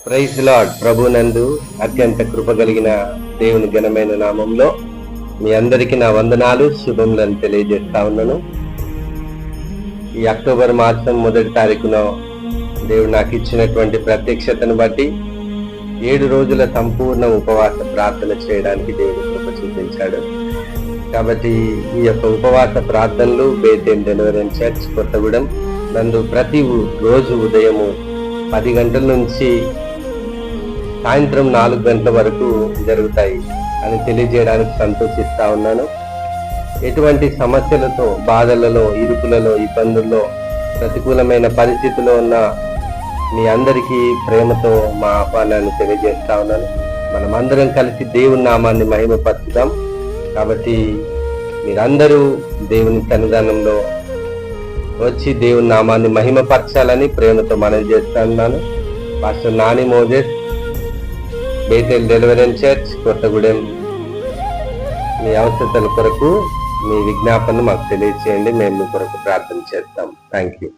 Praise lord. ప్రభునందు అత్యంత కృప కలిగిన దేవుని ఘనమైన నామంలో మీ అందరికీ నా వందనాలు, శుభములను తెలియజేస్తా ఉన్నాను. ఈ అక్టోబర్ మాసం 1వ తారీఖున దేవుడు నాకు ఇచ్చినటువంటి ప్రత్యక్షతను బట్టి 7 రోజుల సంపూర్ణ ఉపవాస ప్రార్థన చేయడానికి దేవుడు కృప చూపించాడు. కాబట్టి ఈ యొక్క ఉపవాస ప్రార్థనలు బేతేల్ డెలివరెన్స్ చర్చ్ కొత్తగూడెం నందు ప్రతి రోజు ఉదయము 10 గంటల నుంచి సాయంత్రం 4 గంటల వరకు జరుగుతాయి అని తెలియజేయడానికి సంతోషిస్తా ఉన్నాను. ఎటువంటి సమస్యలతో, బాధలలో, ఇరుకులలో, ఇబ్బందుల్లో, ప్రతికూలమైన పరిస్థితిలో ఉన్న మీ అందరికీ ప్రేమతో మా ఆహ్వానాన్ని తెలియజేస్తా ఉన్నాను. మనమందరం కలిసి దేవుని నామాన్ని మహిమపరుచుదాం. కాబట్టి మీరందరూ దేవుని సన్నిధానంలో వచ్చి దేవుని నామాన్ని మహిమపరచాలని ప్రేమతో మనవి చేస్తా ఉన్నాను. Pastor Nani Moses, Bethel deliverance church Kothagudem. మీ అవసరతల కొరకు మీ విజ్ఞాపనను మాకు తెలియజేయండి. మేము మీ కొరకు ప్రార్థన చేస్తాం. Thank you.